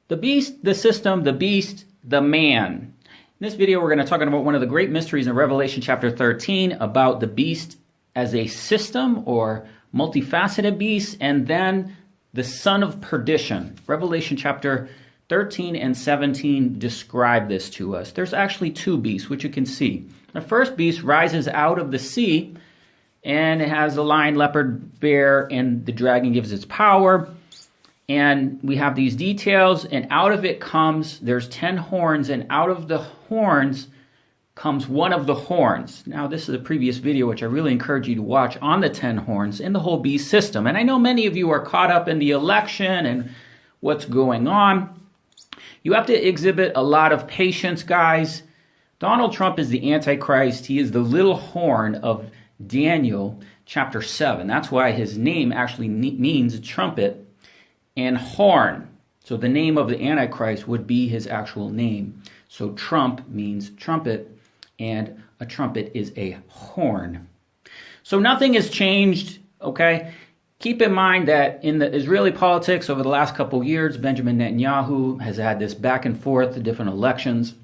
The beast, the system, the beast, the man. In this video, we're going to talk about one of the great mysteries in Revelation chapter 13 about the beast as a system or multifaceted beast, and then the son of perdition. Revelation chapter 13 and 17 describe this to us. There's actually two beasts, which you can see. The first beast rises out of the sea, and it has a lion, leopard, bear, and the dragon gives its power. And we have these details, and out of it comes, there's 10 horns, and out of the horns comes one of the horns. Now, this is a previous video, which I really encourage you to watch, on the 10 horns in the whole beast system. And I know many of you are caught up in the election and what's going on. You have to exhibit a lot of patience, guys. Donald Trump is the Antichrist. He is the little horn of Daniel chapter 7. That's why his name actually means trumpet and horn. So the name of the Antichrist would be his actual name. So Trump means trumpet, and a trumpet is a horn. So nothing has changed, okay? Keep in mind that in the Israeli politics over the last couple of years, Benjamin Netanyahu has had this back and forth to different elections.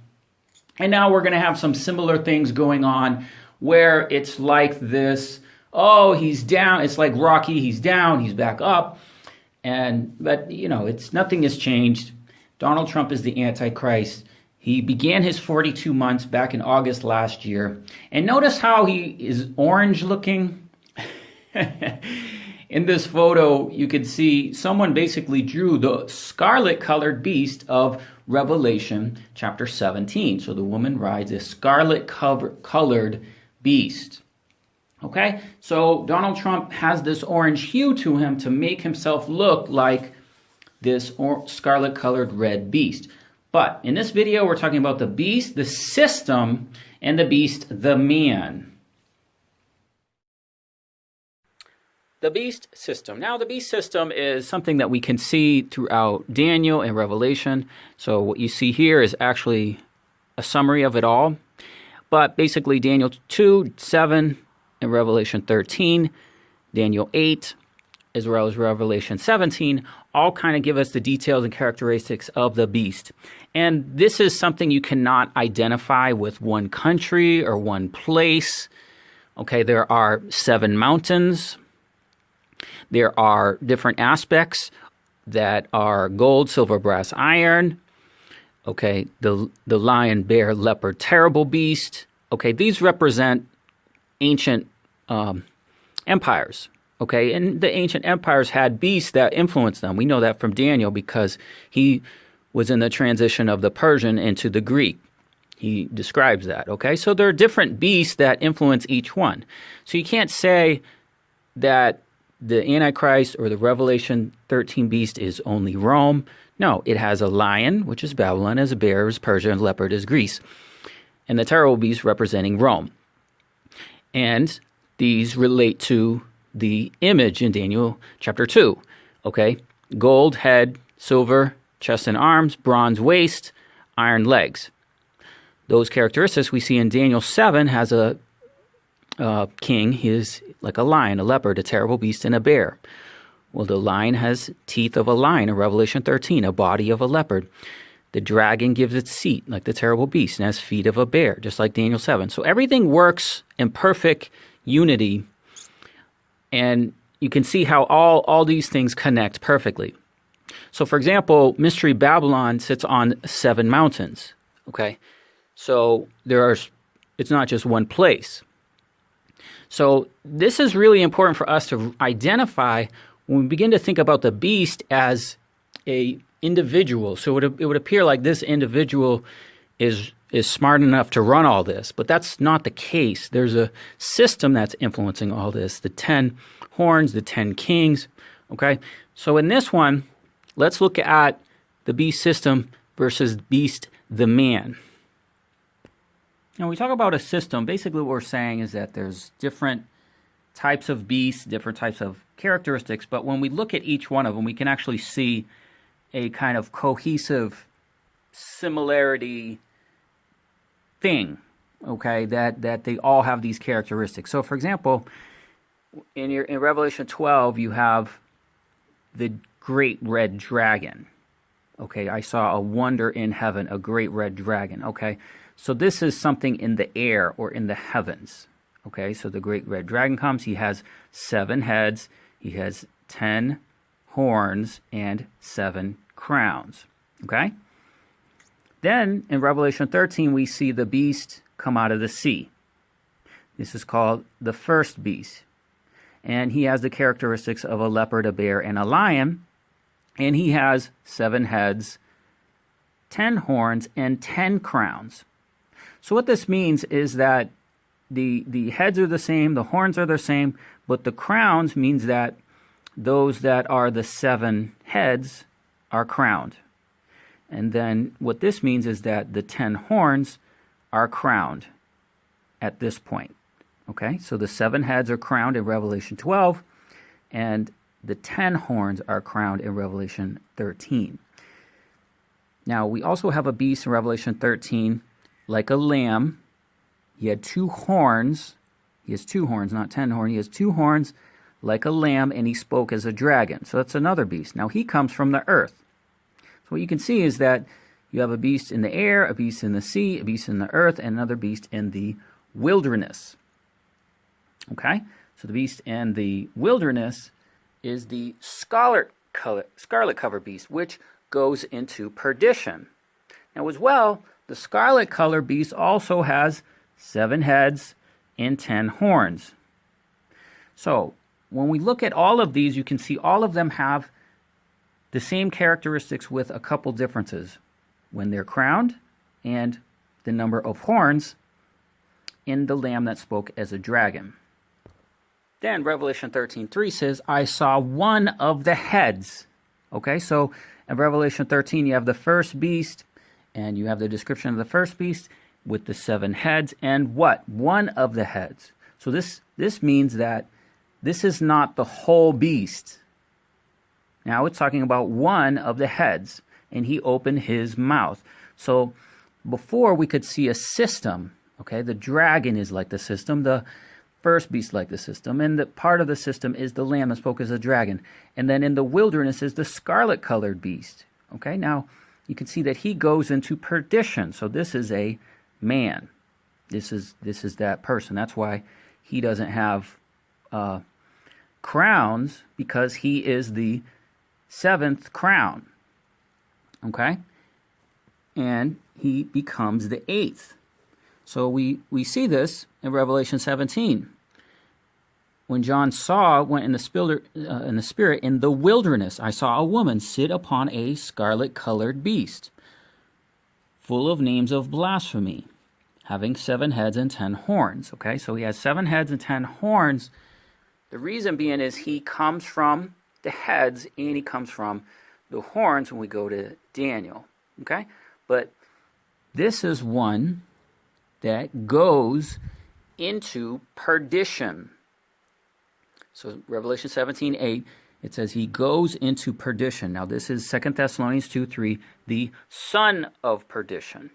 And now we're going to have some similar things going on where it's like this, oh, he's down. It's like Rocky, he's down, he's back up. But you know, nothing has changed. Donald Trump is the Antichrist. He began his 42 months back in August last year. And notice how he is orange looking. In this photo, you can see someone basically drew the scarlet colored beast of Revelation chapter 17. So the woman rides a scarlet colored beast. Okay, so Donald Trump has this orange hue to him to make himself look like this scarlet-colored red beast. But in this video, we're talking about the beast, the system, and the beast, the man. The beast system. Now, the beast system is something that we can see throughout Daniel and Revelation. So what you see here is actually a summary of it all. But basically, Daniel 2, 7, in Revelation 13, Daniel 8, as well as Revelation 17, all kind of give us the details and characteristics of the beast. And this is something you cannot identify with one country or one place. Okay, there are 7 mountains. There are different aspects that are gold, silver, brass, iron. Okay, the lion, bear, leopard, terrible beast. Okay, these represent ancient empires, okay? And the ancient empires had beasts that influenced them. We know that from Daniel because he was in the transition of the Persian into the Greek. He describes that, okay? So there are different beasts that influence each one. So you can't say that the Antichrist or the Revelation 13 beast is only Rome. No, it has a lion, which is Babylon, as a bear is Persia, and leopard is Greece. And the terrible beast representing Rome. And these relate to the image in Daniel chapter 2, okay? Gold head, silver chest and arms, bronze waist, iron legs. Those characteristics we see in Daniel 7 has a king. He is like a lion, a leopard, a terrible beast, and a bear. Well, the lion has teeth of a lion in Revelation 13, a body of a leopard. The dragon gives its seat like the terrible beast and has feet of a bear, just like Daniel 7. So everything works in perfect unity, and you can see how all these things connect perfectly. So, for example, Mystery Babylon sits on 7 mountains, okay? So it's not just one place. So this is really important for us to identify when we begin to think about the beast as a individual. So it would appear like this individual is smart enough to run all this, but that's not the case. There's a system that's influencing all this, the 10 horns, the 10 kings, okay? So in this one, let's look at the beast system versus beast, the man. Now, when we talk about a system, basically what we're saying is that there's different types of beasts, different types of characteristics, but when we look at each one of them, we can actually see a kind of cohesive similarity thing, okay, that they all have these characteristics. So, for example, in Revelation 12, you have the great red dragon, Okay, I saw a wonder in heaven, a great red dragon. Okay, so this is something in the air or in the heavens. Okay, so the great red dragon comes. He has 7 heads. He has 10 horns and 7 crowns. Okay? Then in Revelation 13, we see the beast come out of the sea. This is called the first beast. And he has the characteristics of a leopard, a bear, and a lion. And he has 7 heads, 10 horns, and 10 crowns. So what this means is that the heads are the same, the horns are the same, but the crowns means that those that are the 7 heads are crowned. And then what this means is that the 10 horns are crowned at this point. Okay, so the 7 heads are crowned in Revelation 12, and the 10 horns are crowned in Revelation 13. Now, we also have a beast in Revelation 13, like a lamb. He had 2 horns. He has 2 horns, not 10 horns. He has 2 horns like a lamb, and he spoke as a dragon. So that's another beast. Now, he comes from the earth. So what you can see is that you have a beast in the air, a beast in the sea, a beast in the earth, and another beast in the wilderness. Okay? So the beast in the wilderness is the scarlet color beast, which goes into perdition. Now, as well, the scarlet color beast also has 7 heads and 10 horns. So, when we look at all of these, you can see all of them have the same characteristics with a couple differences. When they're crowned and the number of horns in the lamb that spoke as a dragon. Then Revelation 13:3 says, I saw one of the heads. Okay, so in Revelation 13 you have the first beast, and you have the description of the first beast with the 7 heads, and what? One of the heads. So this means that this is not the whole beast. Now it's talking about one of the heads, and he opened his mouth. So before we could see a system, okay, the dragon is like the system, the first beast like the system, and the part of the system is the lamb that spoke as a dragon. And then in the wilderness is the scarlet-colored beast. Okay, now you can see that he goes into perdition. So this is a man. This is that person. That's why he doesn't have crowns, because he is the 7th crown. Okay? And he becomes the 8th. So we see this in Revelation 17. When John went in the spirit in the wilderness, I saw a woman sit upon a scarlet-colored beast, full of names of blasphemy, having 7 heads and 10 horns. Okay, so he has 7 heads and 10 horns. The reason being is he comes from the heads and he comes from the horns when we go to Daniel. Okay, but this is one that goes into perdition. So Revelation 17:8, it says he goes into perdition. Now this is 2 Thessalonians 2:3, the son of perdition.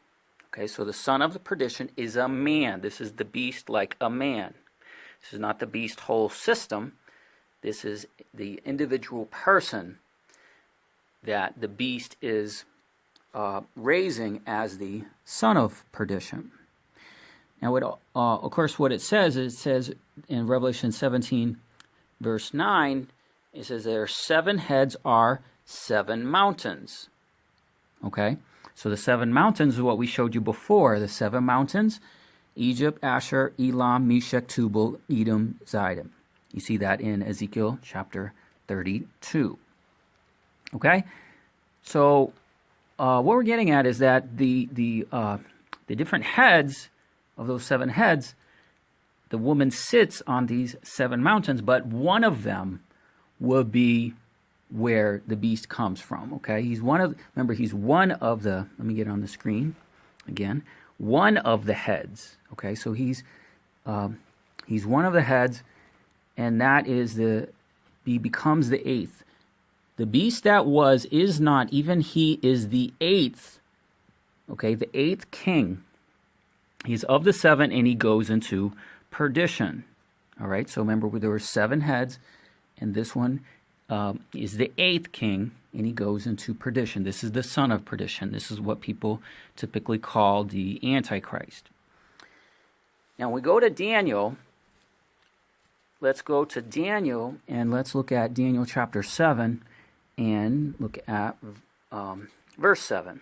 Okay, so the son of the perdition is a man. This is the beast like a man. This is not the beast whole system. This is the individual person that the beast is raising as the son of perdition. Now, of course, what it says in Revelation 17, verse 9, it says their 7 heads are 7 mountains. Okay? So the 7 mountains is what we showed you before. The 7 mountains, Egypt, Asher, Elam, Meshech, Tubal, Edom, Zidon. You see that in Ezekiel chapter 32. Okay? So what we're getting at is that the different heads of those 7 heads, the woman sits on these 7 mountains, but one of them will be where the beast comes from. Okay, he's one of the. Let me get on the screen again. One of the heads. Okay, so he's one of the heads, and that is he becomes the 8th. The beast that is not, even he is the 8th. Okay, the 8th king. He's of the 7, and he goes into perdition. All right, so remember, there were 7 heads, and this one is the eighth king, and he goes into perdition. This is the son of perdition. This is what people typically call the Antichrist. Now, when we go to Daniel, let's go to Daniel, and let's look at Daniel chapter 7, and look at verse 7.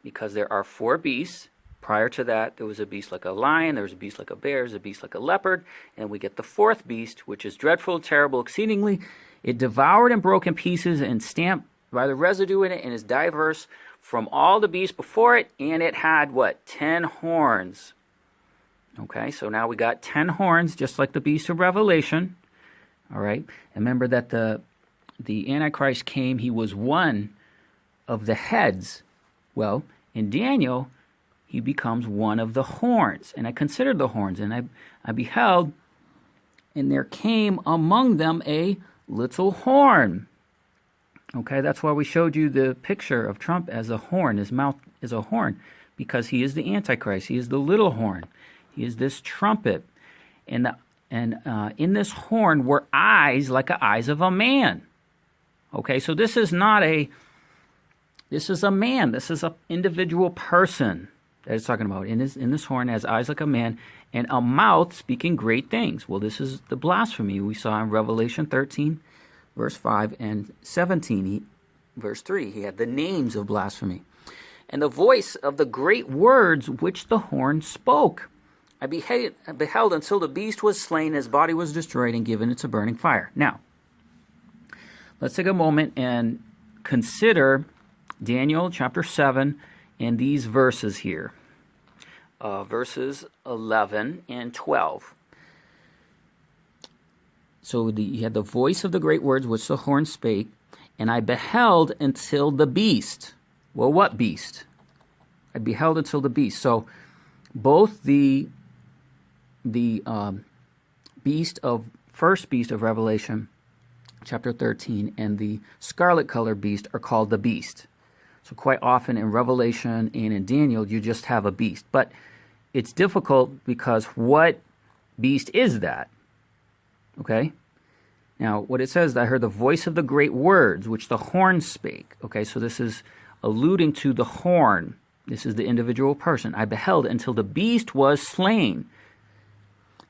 Because there are 4 beasts. Prior to that, there was a beast like a lion, there was a beast like a bear, there's a beast like a leopard, and we get the 4th beast, which is dreadful, terrible, exceedingly. It devoured and broke in pieces and stamped by the residue in it, and is diverse from all the beasts before it, and it had, what, 10 horns. Okay, so now we got 10 horns, just like the beast of Revelation. All right, and remember that the Antichrist came, he was one of the heads. Well, in Daniel, he becomes one of the horns. And I considered the horns, and I beheld, and there came among them a little horn. Okay, that's why we showed you the picture of Trump as a horn. His mouth is a horn, because he is the Antichrist. He is the little horn. He is this trumpet. And in this horn were eyes like the eyes of a man. Okay, so this is a man. This is an individual person that it's talking about. In this horn has eyes like a man, and a mouth speaking great things. Well, this is the blasphemy we saw in Revelation 13, verse 5, and 17, verse 3. He had the names of blasphemy. And the voice of the great words which the horn spoke. I beheld until the beast was slain, his body was destroyed, and given into burning fire. Now, let's take a moment and consider Daniel chapter 7 and these verses here. Verses 11 and 12. So you had the voice of the great words which the horn spake, and I beheld until the beast. Well, what beast? I beheld until the beast. So both the first beast of Revelation, chapter 13, and the scarlet-colored beast are called the beast. So quite often in Revelation and in Daniel, you just have a beast. But it's difficult because what beast is that? Okay? Now, what it says, I heard the voice of the great words, which the horn spake. Okay, so this is alluding to the horn. This is the individual person. I beheld until the beast was slain,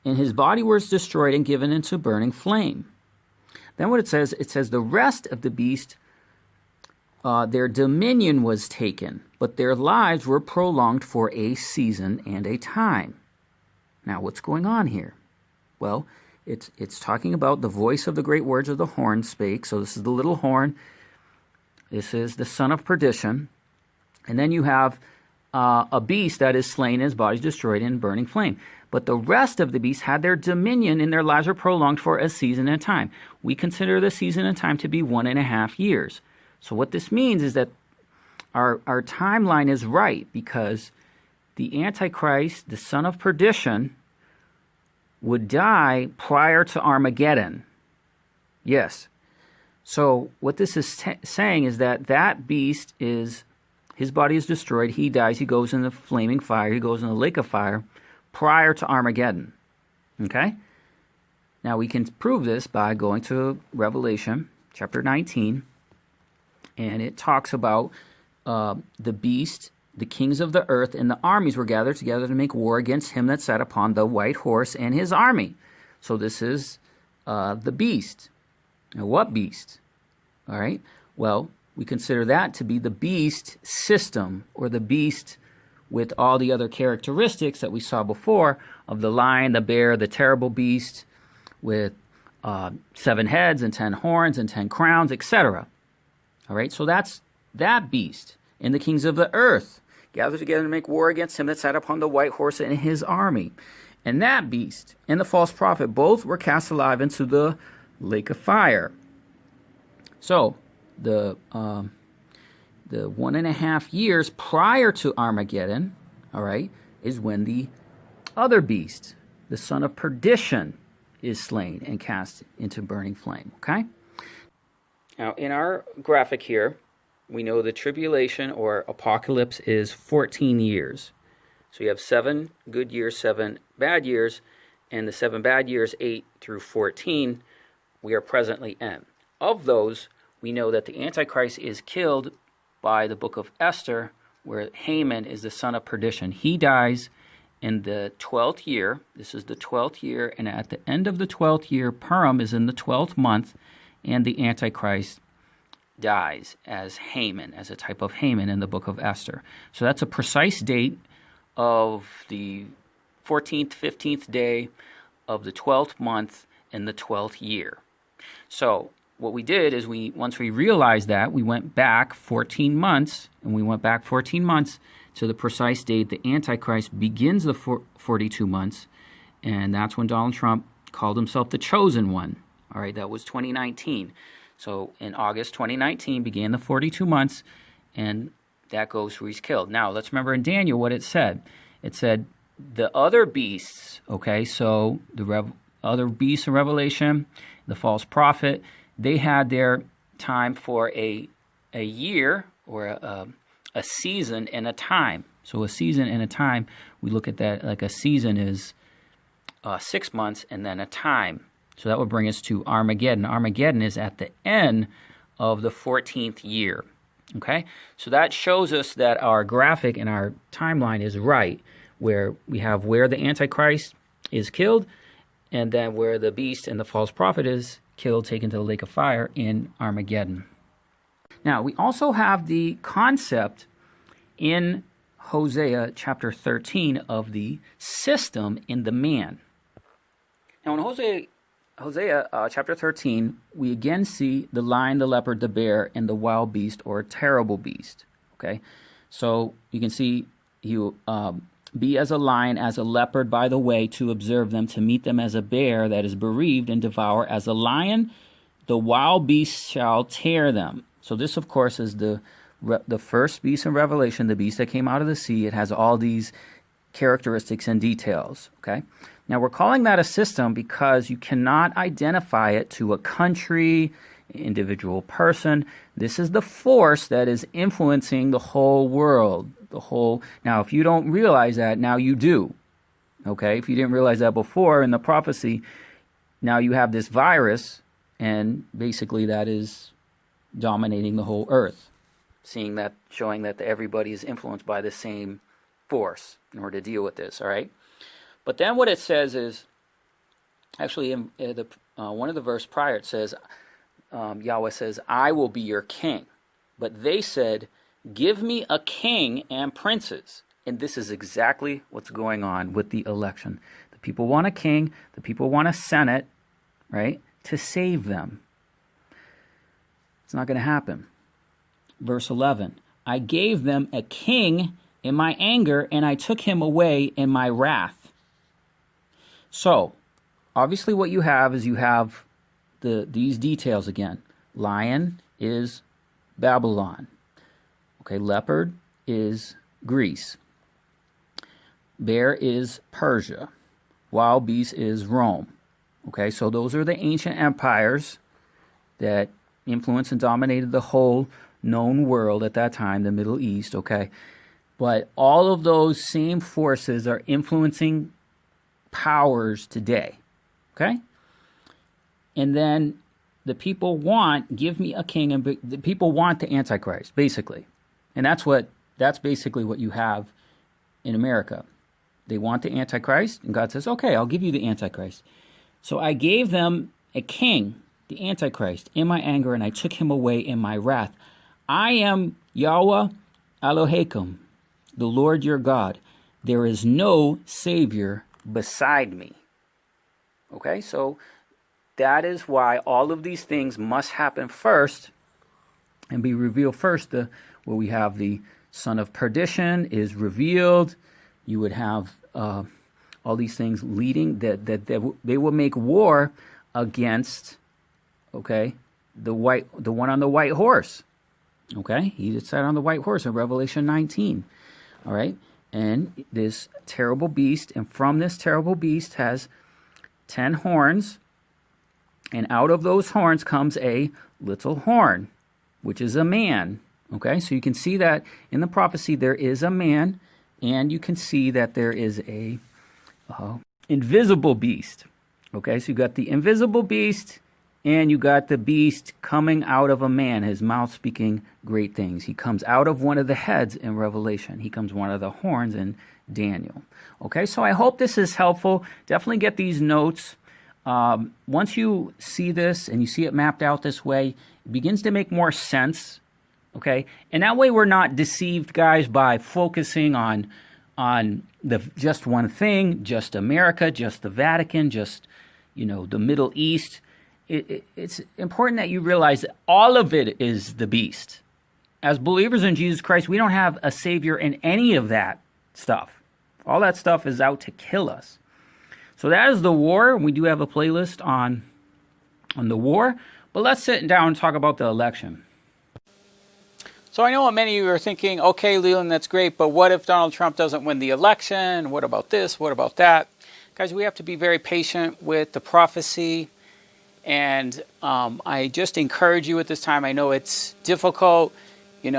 and his body was destroyed and given into burning flame. Then what it says the rest of the beast, their dominion was taken, but their lives were prolonged for a season and a time. Now, what's going on here? Well, it's talking about the voice of the great words of the horn spake. So this is the little horn. This is the son of perdition. And then you have a beast that is slain, his body is destroyed in burning flame. But the rest of the beasts had their dominion, and their lives were prolonged for a season and a time. We consider the season and time to be 1.5 years. So what this means is that our timeline is right, because the Antichrist, the son of perdition, would die prior to Armageddon. Yes. So what this is saying is that beast is, his body is destroyed, he dies, he goes in the flaming fire, he goes in the lake of fire prior to Armageddon. Okay? Now we can prove this by going to Revelation chapter 19, and it talks about the beast, the kings of the earth, and the armies were gathered together to make war against him that sat upon the white horse and his army. So this is the beast. Now, what beast? All right. Well, we consider that to be the beast system, or the beast with all the other characteristics that we saw before of the lion, the bear, the terrible beast with 7 heads and 10 horns and 10 crowns, etc. All right. So that's that beast. And the kings of the earth gathered together to make war against him that sat upon the white horse and his army. And that beast and the false prophet both were cast alive into the lake of fire. So the 1.5 years prior to Armageddon, all right, is when the other beast, the son of perdition, is slain and cast into burning flame. Okay. Now in our graphic here, we know the tribulation or apocalypse is 14 years. So you have 7 good years, 7 bad years, and the 7 bad years, 8 through 14, we are presently in. of those, we know that the Antichrist is killed by the book of Esther, where Haman is the son of perdition. He dies in the 12th year. This is the 12th year, and at the end of the 12th year, Purim is in the 12th month, and the Antichrist dies as Haman, as a type of Haman in the book of Esther. So that's a precise date of the 14th, 15th day of the 12th month in the 12th year. So what we did is once we realized that, we went back 14 months, and we went back 14 months to the precise date the Antichrist begins the 42 months, and that's when Donald Trump called himself the Chosen One. All right, that was 2019. So in August 2019 began the 42 months, and that goes where he's killed. Now, let's remember in Daniel what it said. It said the other beasts, okay, so the other beasts in Revelation, the false prophet, they had their time for a year or a season and a time. So a season and a time, we look at that like a season is 6 months and then a time. So that would bring us to Armageddon. Armageddon is at the end of the 14th year. Okay? So that shows us that our graphic and our timeline is right, where we have where the Antichrist is killed, and then where the beast and the false prophet is killed, taken to the lake of fire in Armageddon. Now, we also have the concept in Hosea chapter 13 of the system in the man. Now, in Hosea chapter 13, we again see the lion, the leopard, the bear, and the wild beast or terrible beast. Okay, so you can see you be as a lion, as a leopard by the way to observe them, to meet them as a bear that is bereaved and devour. As a lion, the wild beast shall tear them. So this, of course, is the first beast in Revelation, the beast that came out of the sea. It has all these characteristics and details. Okay. Now, we're calling that a system because you cannot identify it to a country, individual person. This is the force that is influencing the whole world. Now, if you don't realize that, now you do. Okay? If you didn't realize that before in the prophecy, now you have this virus, and basically that is dominating the whole earth. Showing that everybody is influenced by the same force in order to deal with this, all right? But then what it says is, actually in one of the verse prior, it says, Yahweh says, I will be your king. But they said, give me a king and princes. And this is exactly what's going on with the election. The people want a king, the people want a senate, right, to save them. It's not going to happen. Verse 11, I gave them a king in my anger, and I took him away in my wrath. So, obviously what you have is these details again. Lion is Babylon. Okay, leopard is Greece. Bear is Persia. Wild beast is Rome. Okay, so those are the ancient empires that influenced and dominated the whole known world at that time, the Middle East, okay? But all of those same forces are influencing powers today, okay? And then the people give me a king, and the people want the Antichrist, basically. And that's basically what you have in America. They want the Antichrist, and God says, okay, I'll give you the Antichrist. So I gave them a king, the Antichrist, in my anger, and I took him away in my wrath. I am Yahweh Elohim, the Lord your God. There is no Savior beside me. Okay, so that is why all of these things must happen first and be revealed first. Where we have the son of perdition is revealed. You would have all these things leading that they will make war against, okay, the one on the white horse. Okay, he that sat on the white horse in Revelation 19. All right, and this terrible beast, and from this terrible beast has 10 horns, and out of those horns comes a little horn, which is a man. Okay, so you can see that in the prophecy there is a man, and you can see that there is a invisible beast. Okay, so you got the invisible beast And you got the beast coming out of a man, his mouth speaking great things. He comes out of one of the heads in Revelation. He comes one of the horns in Daniel. Okay, so I hope this is helpful. Definitely get these notes. Once you see this and you see it mapped out this way, it begins to make more sense. Okay, and that way we're not deceived, guys, by focusing on the just one thing, just America, just the Vatican, just the Middle East. It's important that you realize that all of it is the beast. As believers in Jesus Christ, we don't have a savior in any of that stuff. All that stuff is out to kill us. So that is the war. We do have a playlist on the war. But let's sit down and talk about the election. So I know what many of you are thinking, okay, Leland, that's great, but what if Donald Trump doesn't win the election? What about this? What about that? Guys, we have to be very patient with the prophecy. And I just encourage you at this time. I know it's difficult. You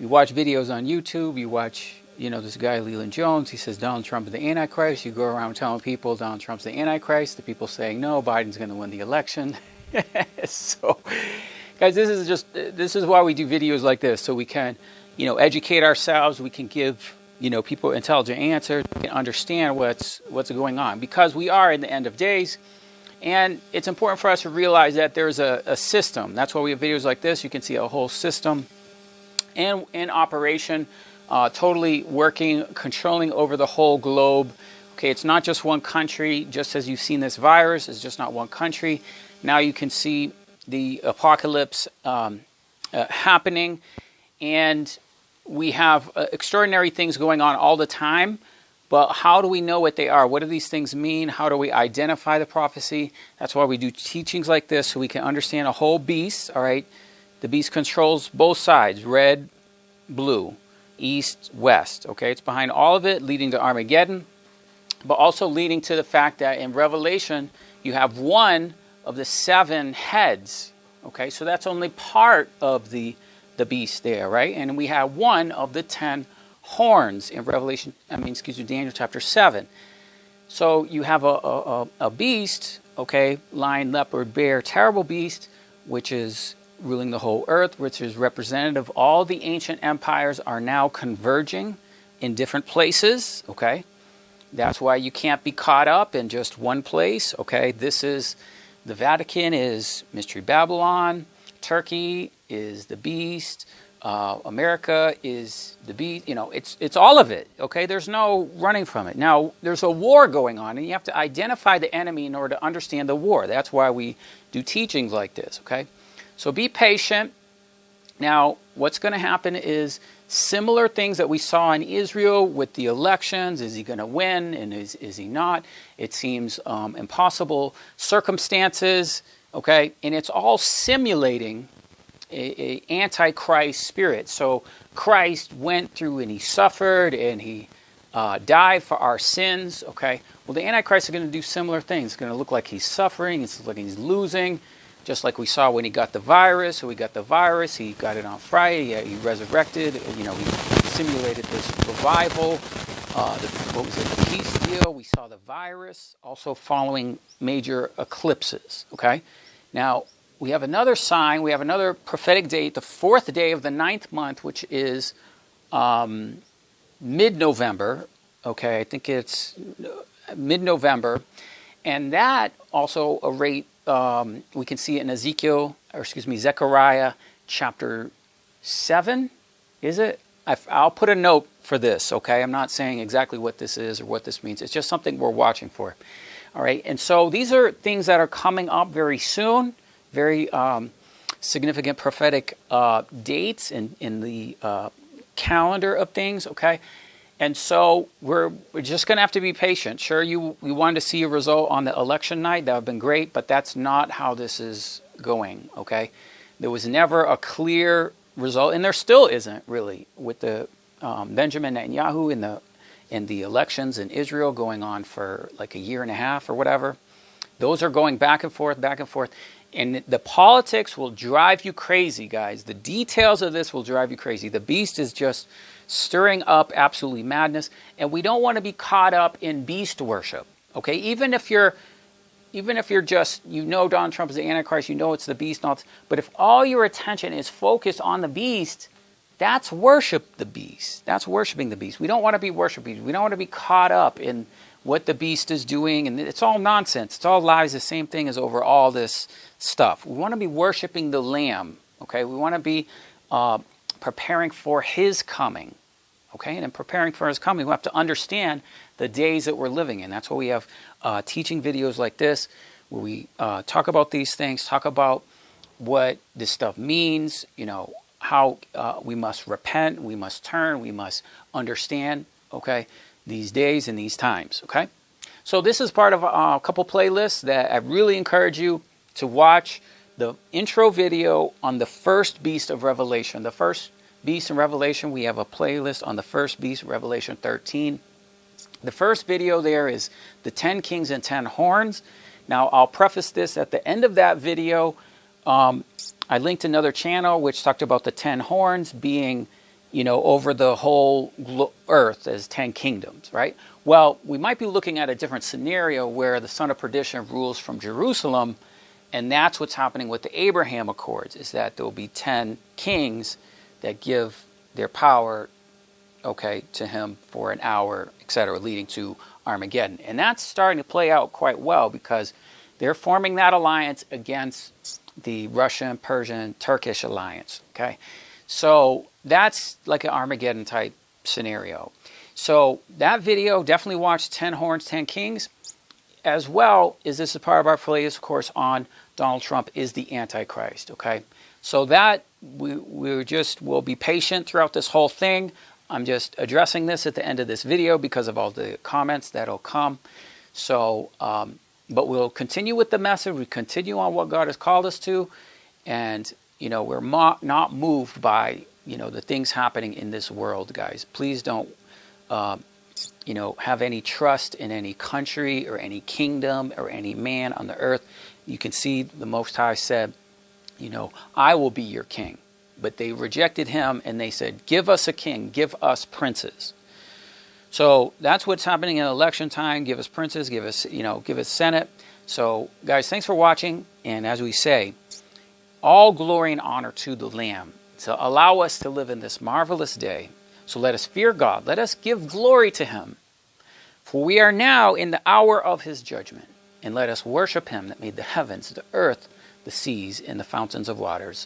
watch videos on YouTube. You watch, this guy, Leland Jones. He says Donald Trump is the Antichrist. You go around telling people Donald Trump's the Antichrist. The people saying, no, Biden's going to win the election. So, guys, this is why we do videos like this. So we can, educate ourselves. We can give, people intelligent answers. We can understand what's going on. Because we are in the end of days. And it's important for us to realize that there's a system. That's why we have videos like this. You can see a whole system in operation, totally working, controlling over the whole globe. Okay, it's not just one country. Just as you've seen this virus, it's just not one country. Now you can see the apocalypse happening. And we have extraordinary things going on all the time. But how do we know what they are? What do these things mean? How do we identify the prophecy? That's why we do teachings like this, so we can understand a whole beast, all right? The beast controls both sides, red, blue, east, west, okay? It's behind all of it, leading to Armageddon, but also leading to the fact that in Revelation, you have one of the 7 heads, okay? So that's only part of the beast there, right? And we have one of the 10 horns in Daniel chapter 7. So you have a beast, okay, lion, leopard, bear, terrible beast, which is ruling the whole earth, which is representative. All the ancient empires are now converging in different places, okay? That's why you can't be caught up in just one place, okay? The Vatican is Mystery Babylon, Turkey is the beast, America is the beast, it's all of it, okay? There's no running from it. Now, there's a war going on, and you have to identify the enemy in order to understand the war. That's why we do teachings like this, okay? So be patient. Now, what's going to happen is similar things that we saw in Israel with the elections. Is he going to win, and is he not? It seems impossible circumstances, okay? And it's all simulating a antichrist spirit. So Christ went through and he suffered and he died for our sins. Okay. Well, the Antichrist is going to do similar things. It's going to look like he's suffering. It's like he's losing, just like we saw when he got the virus. So he got the virus. He got it on Friday. He resurrected. He simulated this revival. The peace deal. We saw the virus also following major eclipses. Okay. Now, we have another sign, we have another prophetic date, the 4th day of the 9th month, which is mid-November. Okay, I think it's mid-November. And that also a rate, we can see it in Zechariah chapter 7, is it? I'll put a note for this, okay? I'm not saying exactly what this is or what this means. It's just something we're watching for. All right, and so these are things that are coming up very soon. Very significant prophetic dates in the calendar of things, okay? And so we're just going to have to be patient. Sure, we wanted to see a result on the election night. That would have been great, but that's not how this is going, okay? There was never a clear result, and there still isn't really with the Benjamin Netanyahu in the elections in Israel going on for like a year and a half or whatever. Those are going back and forth, back and forth. And the politics will drive you crazy, guys. The details of this will drive you crazy. The beast is just stirring up absolutely madness. And we don't want to be caught up in beast worship. Okay? Even if you're even if you're just, you know Donald Trump is the Antichrist, you know it's the beast, and all this, but if all your attention is focused on the beast, that's worship the beast. That's worshiping the beast. We don't want to be worshiping. We don't want to be caught up in what the beast is doing, and it's all nonsense. It's all lies. The same thing as over all this stuff. We want to be worshiping the Lamb. Okay, we want to be preparing for His coming. Okay, and in preparing for His coming, we have to understand the days that we're living in. That's why we have teaching videos like this, where we talk about these things, talk about what this stuff means, you know, how we must repent, we must turn, we must understand, okay, these days and these times, okay? So this is part of a couple playlists that I really encourage you to watch. The intro video on the first beast of Revelation. The first beast in Revelation, we have a playlist on the first beast, Revelation 13. The first video there is the 10 kings and 10 horns. Now, I'll preface this at the end of that video. I linked another channel which talked about the 10 horns being, you know, over the whole earth as 10 kingdoms, right? Well, we might be looking at a different scenario where the son of perdition rules from Jerusalem, and that's what's happening with the Abraham Accords, is that there will be 10 kings that give their power, okay, to him for an hour, etc., leading to Armageddon. And that's starting to play out quite well because they're forming that alliance against the Russian, Persian, Turkish alliance, okay? So that's like an Armageddon type scenario. So that video, definitely watch 10 Horns, 10 Kings, as well as this is part of our playlist, of course, on Donald Trump is the Antichrist, okay? So that, we'll be patient throughout this whole thing. I'm just addressing this at the end of this video because of all the comments that'll come. So, but we'll continue with the message. We continue on what God has called us to. And, you know, we're not moved by, you know, the things happening in this world, guys. Please don't, you know, have any trust in any country or any kingdom or any man on the earth. You can see the Most High said, you know, I will be your king. But they rejected him and they said, give us a king, give us princes. So that's what's happening in election time. Give us princes, give us, you know, give us Senate. So guys, thanks for watching. And as we say, all glory and honor to the Lamb to allow us to live in this marvelous day. So let us fear God. Let us give glory to him. For we are now in the hour of his judgment. And let us worship him that made the heavens, the earth, the seas, and the fountains of waters.